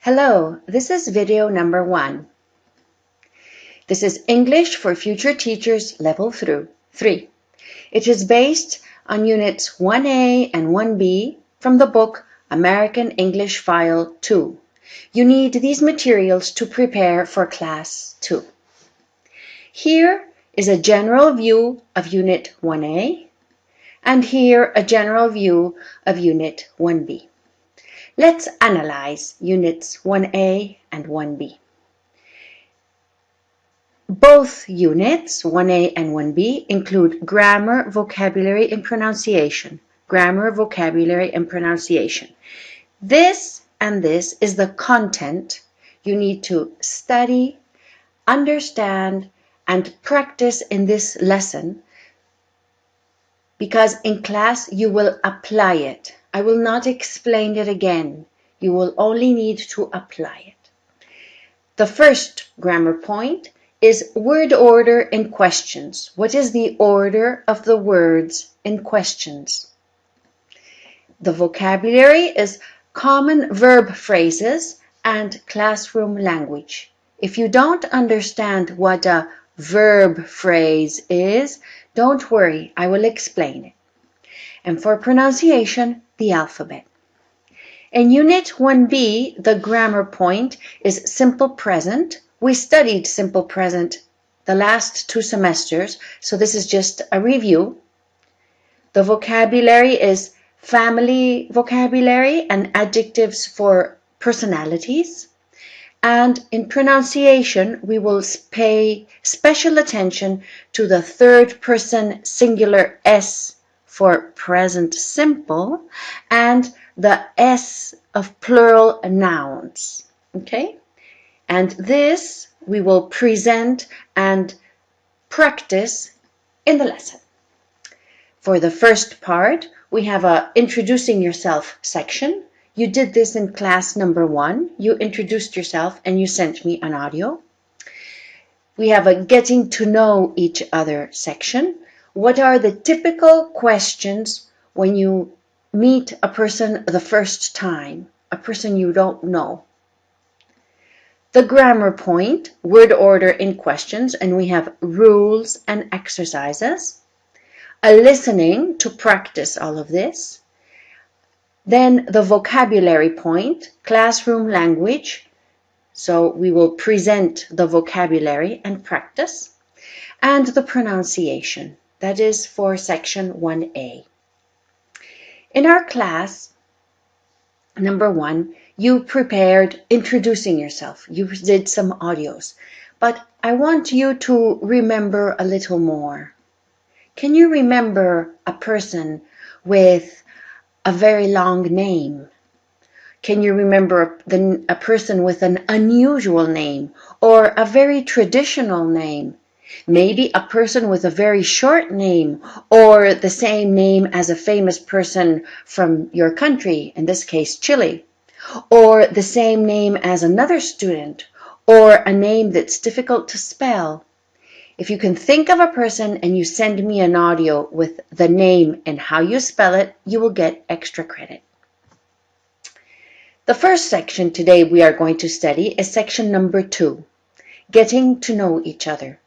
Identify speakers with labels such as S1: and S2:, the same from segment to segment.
S1: Hello, this is video number 1. This is English for Future Teachers Level 3. It is based on Units 1A and 1B from the book American English File 2. You need these materials to prepare for Class 2. Here is a general view of Unit 1A, and here a general view of Unit 1B. Let's analyze Units 1A and 1B. Both units, 1A and 1B, include grammar, vocabulary, and pronunciation. Grammar, vocabulary, and pronunciation. This and this is the content you need to study, understand, and practice in this lesson, because in class you will apply it. I will not explain it again. You will only need to apply it. The first grammar point is word order in questions. What is the order of the words in questions? The vocabulary is common verb phrases and classroom language. If you don't understand what a verb phrase is, don't worry, I will explain it. And for pronunciation, the alphabet. In Unit 1B, the grammar point is simple present. We studied simple present the last 2 semesters, so this is just a review. The vocabulary is family vocabulary and adjectives for personalities. And in pronunciation, we will pay special attention to the third person singular S for present simple and the S of plural nouns. Okay? And this we will present and practice in the lesson. For the first part, we have a introducing yourself section. You did this in class number 1. You introduced yourself and you sent me an audio. We have a getting to know each other section. What are the typical questions when you meet a person the first time, a person you don't know? The grammar point, word order in questions, and we have rules and exercises. A listening to practice all of this. Then the vocabulary point, classroom language. So we will present the vocabulary and practice. And the pronunciation. That is for section 1A. In our class, number 1, you prepared introducing yourself. You did some audios. But I want you to remember a little more. Can you remember a person with a very long name? Can you remember a person with an unusual name or a very traditional name? Maybe a person with a very short name or the same name as a famous person from your country, in this case Chile, or the same name as another student, or a name that's difficult to spell. If you can think of a person and you send me an audio with the name and how you spell it, you will get extra credit. The first section today we are going to study is section number 2, getting to know each other.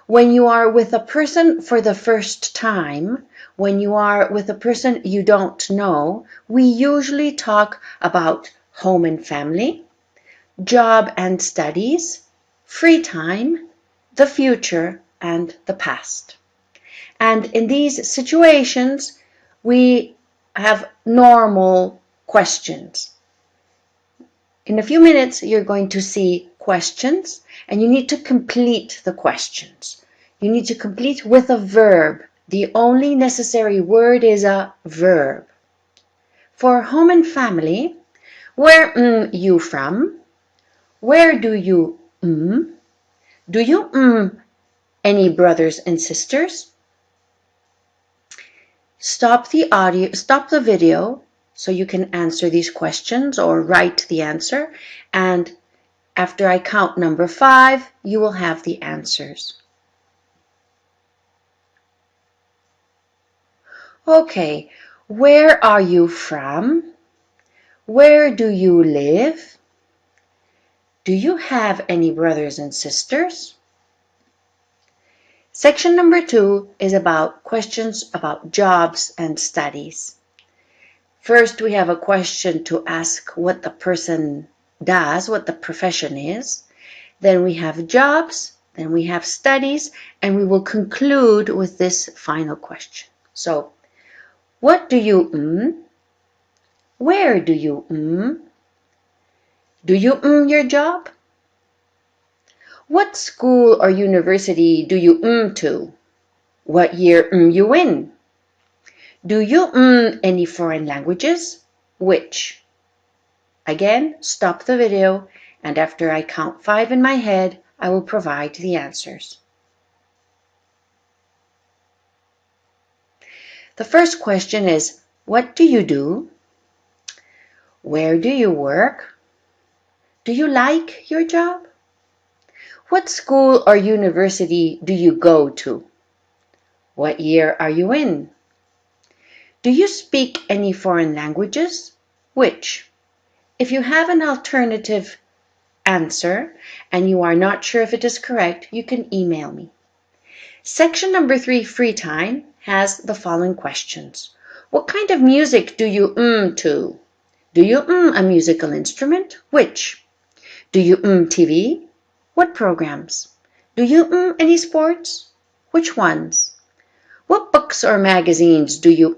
S1: When you are with a person for the first time, when you are with a person you don't know, we usually talk about home and family, job and studies, free time, the future, and the past. And in these situations, we have normal questions. In a few minutes, you're going to see questions, and you need to complete the questions. You need to complete with a verb. The only necessary word is a verb. For home and family, where you from? Where do you Do you any brothers and sisters? Stop the video so you can answer these questions or write the answer, and after I count number 5, you will have the answers. Okay, where are you from? Where do you live? Do you have any brothers and sisters? Section number 2 is about questions about jobs and studies. First, we have a question to ask what the person does, what the profession is. Then we have jobs, then we have studies, and we will conclude with this final question. So, what do you Where do you Do you your job? What school or university do you to? What year you in? Do you any foreign languages? Which? Again, stop the video, and after I count 5 in my head, I will provide the answers. The first question is, what do you do? Where do you work? Do you like your job? What school or university do you go to? What year are you in? Do you speak any foreign languages? Which? If you have an alternative answer and you are not sure if it is correct, you can email me. Section number 3, free time, has the following questions. What kind of music do you to? Do you a musical instrument? Which? Do you TV? What programs? Do you any sports? Which ones? What books or magazines do you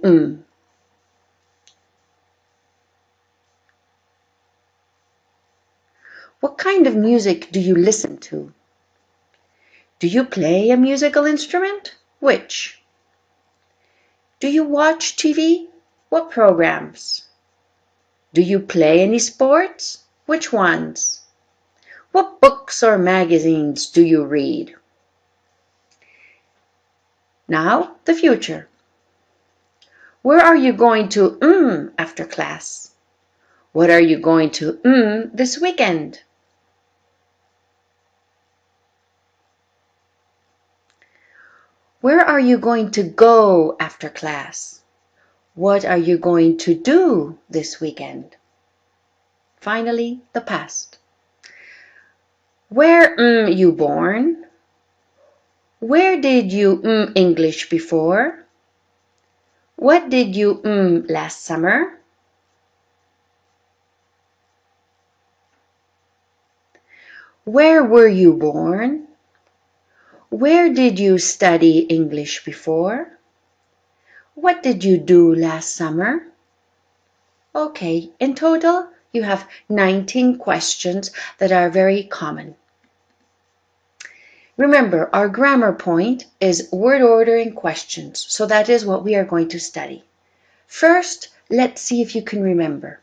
S1: What kind of music do you listen to? Do you play a musical instrument? Which? Do you watch TV? What programs? Do you play any sports? Which ones? What books or magazines do you read? Now, the future. Where are you going to after class? What are you going to this weekend? Where are you going to go after class? What are you going to do this weekend? Finally, the past. Where you born? Where did you English before? What did you last summer? Where were you born? Where did you study English before? What did you do last summer? Okay, in total, you have 19 questions that are very common. Remember, our grammar point is word ordering questions, so that is what we are going to study. First, let's see if you can remember.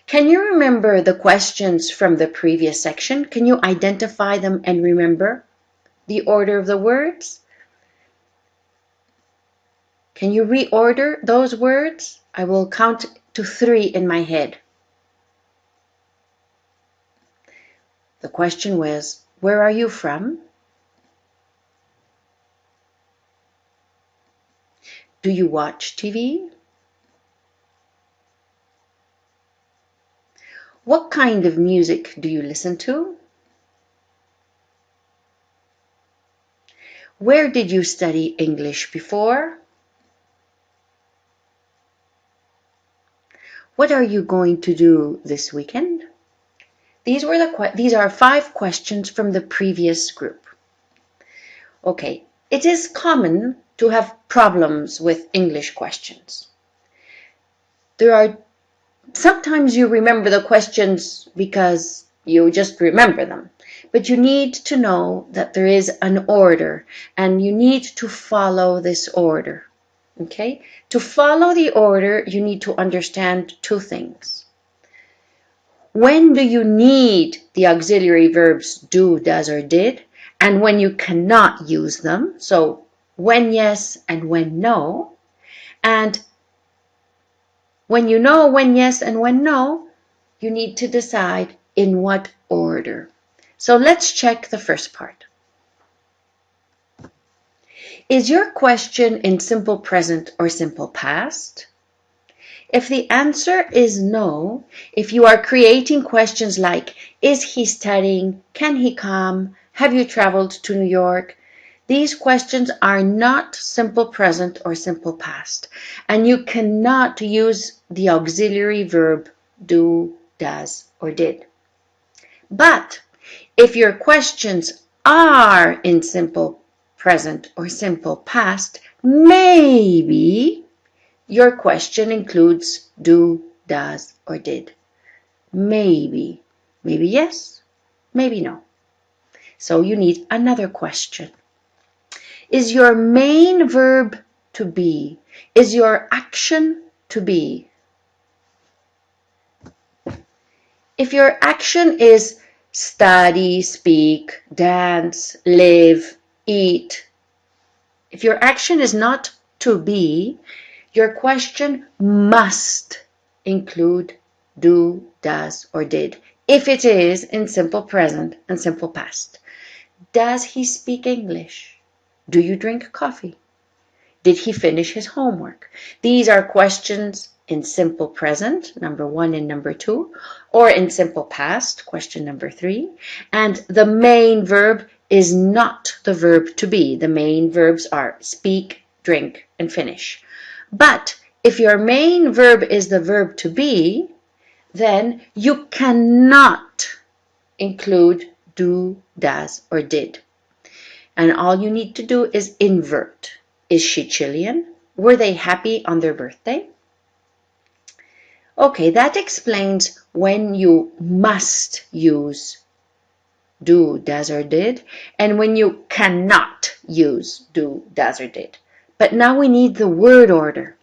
S1: Can you remember the questions from the previous section? Can you identify them and remember the order of the words? Can you reorder those words? I will count to 3 in my head. The question was, where are you from? Do you watch TV? What kind of music do you listen to? Where did you study English before? What are you going to do this weekend? These are 5 questions from the previous group. Okay, it is common to have problems with English questions. Sometimes you remember the questions because you just remember them, but you need to know that there is an order and you need to follow this order. Okay? To follow the order, you need to understand 2 things. When do you need the auxiliary verbs do, does, or did, and when you cannot use them, so when yes and when no, and when you know when yes and when no, you need to decide in what order. So let's check the first part. Is your question in simple present or simple past? If the answer is no, if you are creating questions like, is he studying? Can he come? Have you traveled to New York? These questions are not simple present or simple past, and you cannot use the auxiliary verb do, does, or did. But if your questions are in simple present or simple past, maybe your question includes do, does, or did. Maybe. Maybe yes, maybe no. So you need another question. Is your main verb to be? Is your action to be? If your action is study, speak, dance, live, eat, if your action is not to be, your question must include do, does, or did, if it is in simple present and simple past. Does he speak English? Do you drink coffee? Did he finish his homework? These are questions in simple present, number 1 and number 2, or in simple past, question number 3. And the main verb is not the verb to be. The main verbs are speak, drink, and finish. But if your main verb is the verb to be, then you cannot include do, does, or did. And all you need to do is invert. Is she Chilean? Were they happy on their birthday? Okay, that explains when you must use do, does, or did, and when you cannot use do, does, or did. But now we need the word order.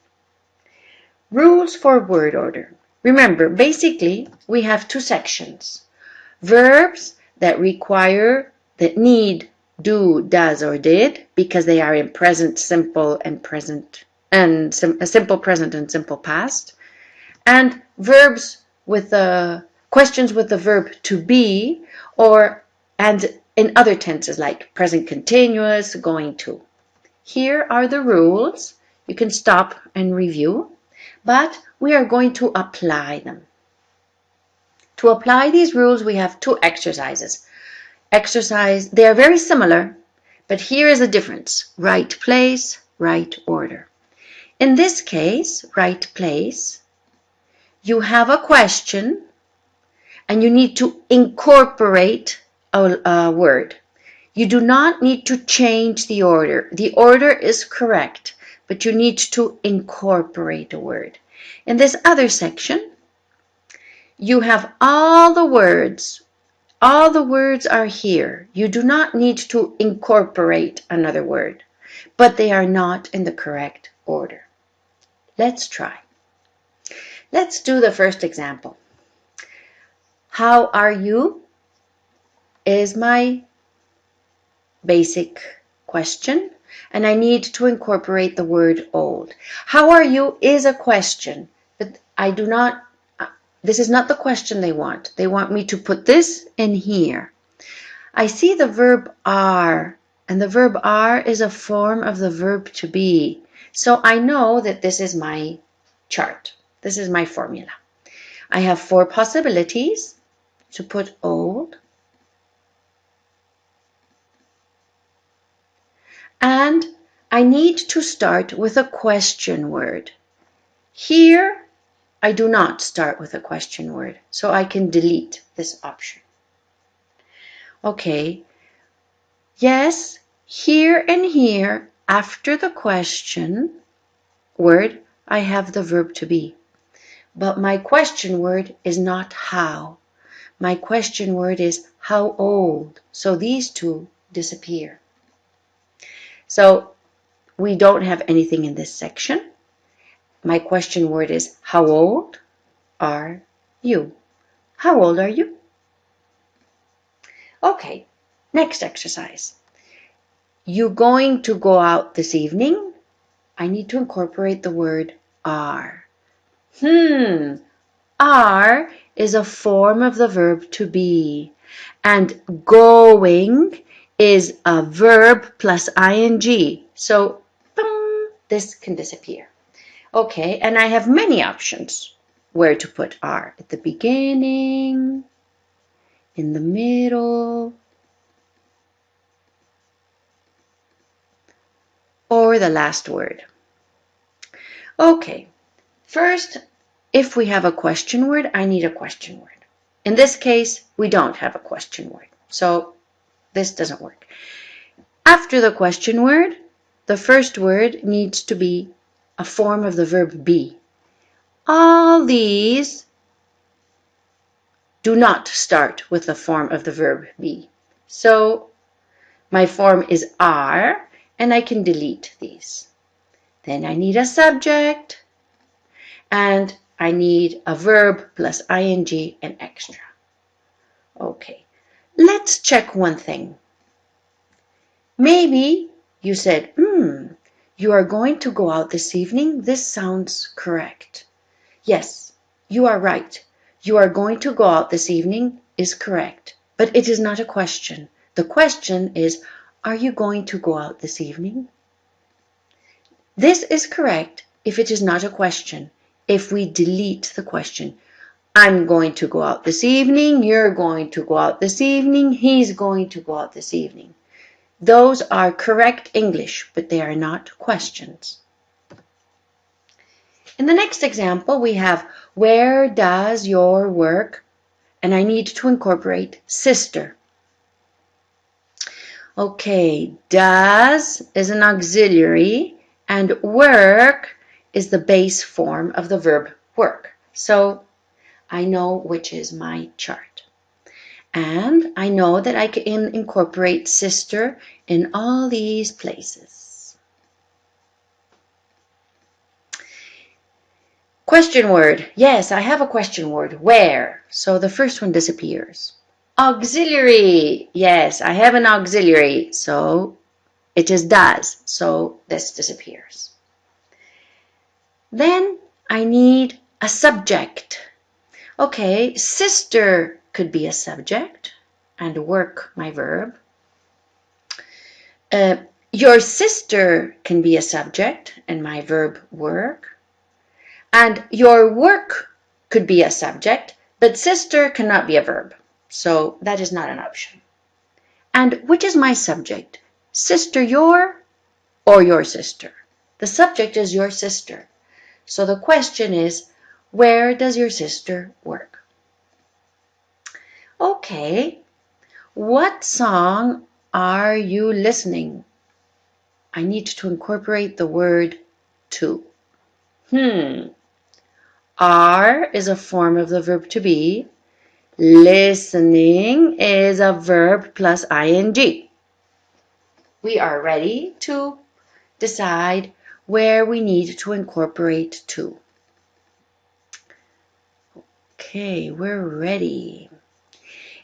S1: Rules for word order. Remember, basically, we have 2 sections. Verbs that need do, does, or did, because they are in present simple and present and simple present and simple past, and verbs with questions with the verb to be, and in other tenses like present continuous, going to. Here are the rules. You can stop and review, but we are going to apply them. To apply these rules, we have 2 exercises. They are very similar, but here is a difference. Right place, right order. In this case, right place, you have a question and you need to incorporate a word. You do not need to change the order. The order is correct, but you need to incorporate a word. In this other section, you have all the words. All the words are here. You do not need to incorporate another word, but they are not in the correct order. Let's try. Let's do the first example. How are you? Is my basic question, and I need to incorporate the word old. How are you is a question, but this is not the question they want. They want me to put this in here. I see the verb are, and the verb are is a form of the verb to be. So I know that this is my chart. This is my formula. I have 4 possibilities to put old. And I need to start with a question word. Here, I do not start with a question word, so I can delete this option. Okay, yes, here and here, after the question word, I have the verb to be. But my question word is not how. My question word is how old. So these 2 disappear. So we don't have anything in this section. My question word is how old are you? How old are you? Okay, next exercise. You going to go out this evening? I need to incorporate the word are. Are is a form of the verb to be, and going is a verb plus ing. So, this can disappear. Okay, and I have many options where to put are. At the beginning, in the middle, or the last word. Okay, first, if we have a question word, I need a question word. In this case, we don't have a question word, so this doesn't work. After the question word, the first word needs to be a form of the verb be. All these do not start with the form of the verb be. So my form is are, and I can delete these. Then I need a subject, and I need a verb plus ing and extra. Okay, let's check one thing. Maybe you said, you are going to go out this evening. This sounds correct. Yes, you are right. You are going to go out this evening is correct, but it is not a question. The question is, are you going to go out this evening? This is correct if it is not a question. If we delete the question, I'm going to go out this evening, you're going to go out this evening, he's going to go out this evening. Those are correct English, but they are not questions. In the next example, we have, where does your work? And I need to incorporate sister. Okay, does is an auxiliary, and work is the base form of the verb work. So I know which is my chart. And I know that I can incorporate sister in all these places. Question word. Yes, I have a question word. Where? So the first one disappears. Auxiliary. Yes, I have an auxiliary. So it is does. So this disappears. Then I need a subject. Okay, sister could be a subject and work my verb. Your sister can be a subject and my verb work. And your work could be a subject, but sister cannot be a verb. So that is not an option. And which is my subject? Sister your or your sister? The subject is your sister. So the question is, where does your sister work? Okay, what song are you listening? I need to incorporate the word to. Are is a form of the verb to be. Listening is a verb plus ing. We are ready to decide where we need to incorporate to. Okay, we're ready.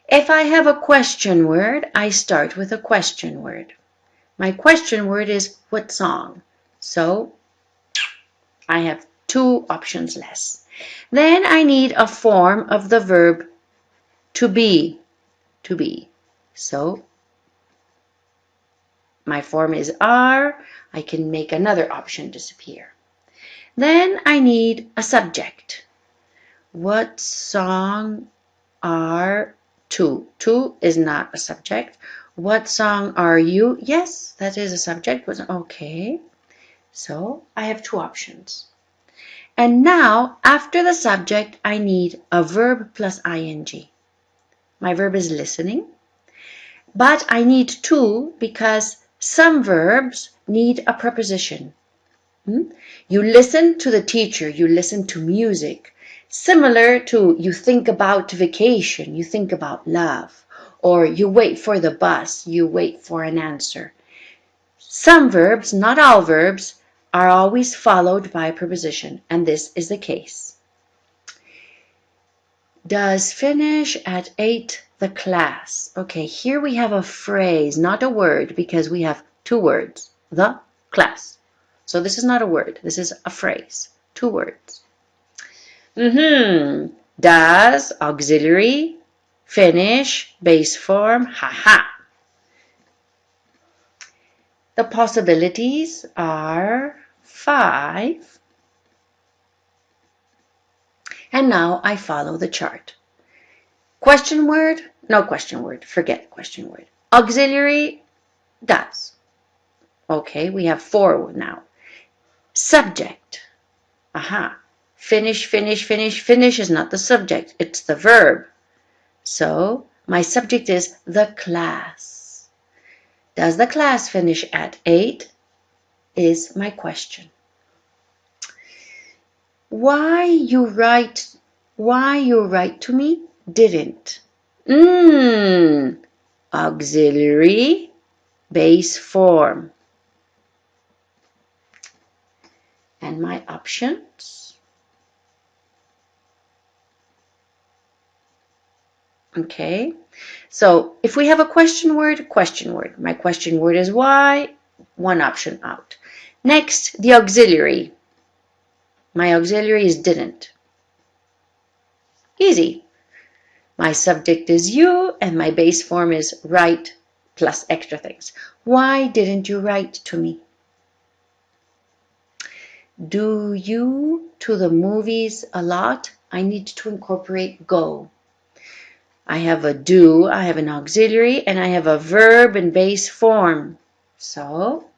S1: If I have a question word, I start with a question word. My question word is what song? So I have two options less. Then I need a form of the verb to be. To be. So my form is are. I can make another option disappear. Then I need a subject. What song are to? To is not a subject. What song are you? Yes, that is a subject. Okay. So I have two options. And now, after the subject, I need a verb plus ing. My verb is listening. But I need to because some verbs need a preposition. You listen to the teacher, you listen to music. Similar to you think about vacation, you think about love. Or you wait for the bus, you wait for an answer. Some verbs, not all verbs, are always followed by a preposition, and this is the case. Does finish at 8 the class? Okay, here we have a phrase, not a word, because we have two words. The class. So this is not a word. This is a phrase. Two words. Does, auxiliary, finish, base form, ha. The possibilities are 5 And now I follow the chart. Question word, no question word, forget question word. Auxiliary, does. Okay, we have 4 now. Subject, aha. Finish, finish, finish, finish is not the subject, it's the verb. So my subject is the class. Does the class finish at 8? Is my question. Why you write to me? Didn't. Auxiliary base form. And my options. Okay. So if we have a question word. My question word is why. One option out. Next, the auxiliary. My auxiliary is didn't. Easy. My subject is you, and my base form is write plus extra things. Why didn't you write to me? Do you to the movies a lot? I need to incorporate go. I have a do, I have an auxiliary, and I have a verb in base form. So,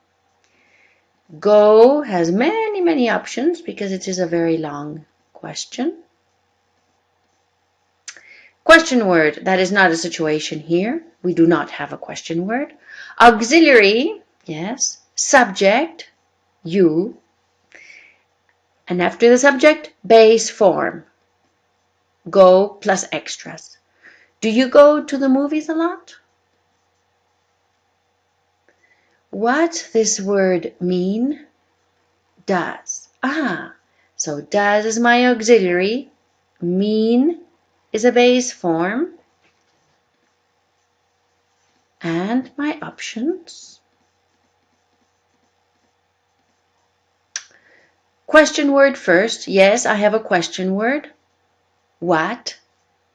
S1: go has many, many options because it is a very long question. Question word, that is not a situation here. We do not have a question word. Auxiliary, yes. Subject, you. And after the subject, base form. Go plus extras. Do you go to the movies a lot? What this word mean? Does. So does is my auxiliary. Mean is a base form. And my options. Question word first. Yes, I have a question word. What?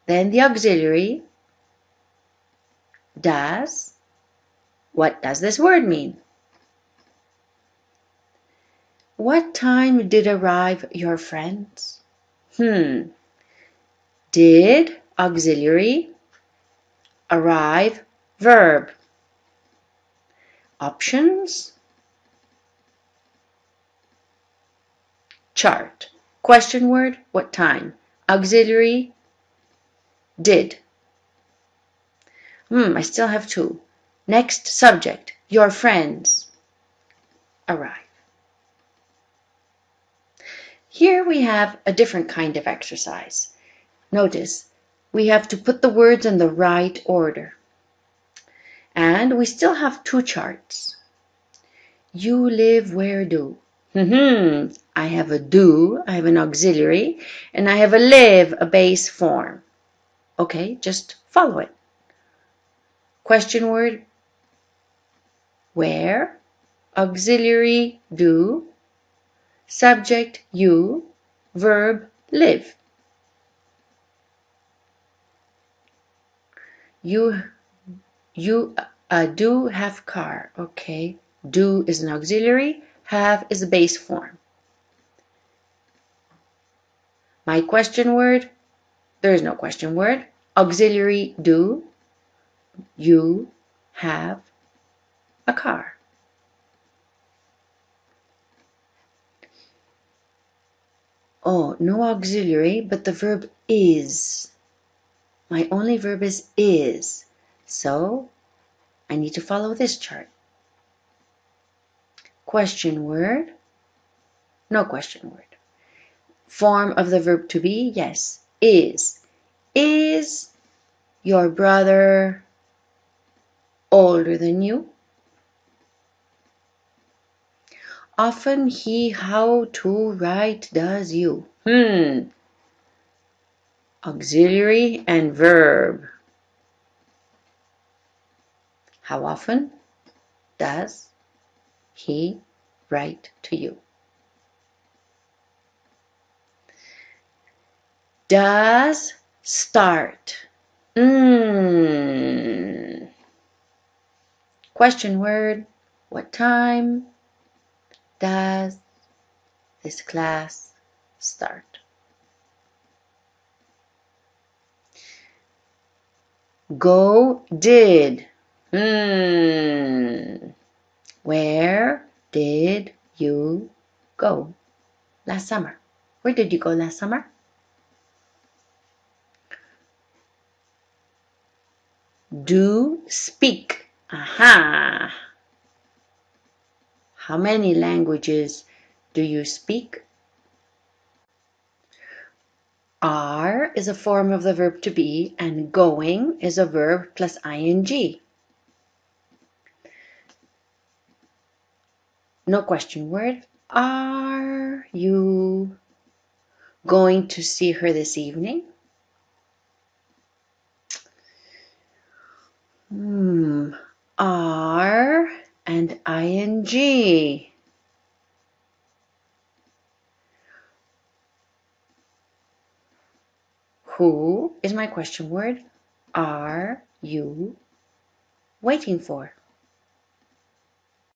S1: Then the auxiliary. Does. What does this word mean? What time did arrive your friends? Did, auxiliary, arrive, verb. Options. Chart. Question word, what time? Auxiliary, did. I still have 2. Next subject, your friends arrive. Here we have a different kind of exercise. Notice, we have to put the words in the right order. And we still have 2 charts. You live where do? I have a do, I have an auxiliary, and I have a live, a base form. Okay, just follow it. Question word, where, auxiliary, do, subject, you, verb, live. You do have car. Okay, do is an auxiliary, have is a base form. My question word, there is no question word. Auxiliary, do, you have a car. Oh, no auxiliary, but the verb is. My only verb is. So I need to follow this chart. Question word, no question word. Form of the verb to be, yes, is. Is your brother older than you? Often he how to write does you. Auxiliary and verb. How often does he write to you? Does start. Question word. What time does this class start? Go, did. Where did you go last summer? Where did you go last summer? Do, speak. Aha! How many languages do you speak? Are is a form of the verb to be, and going is a verb plus ing. No question word. Are you going to see her this evening? Are and ing. Who is my question word? Are you waiting for?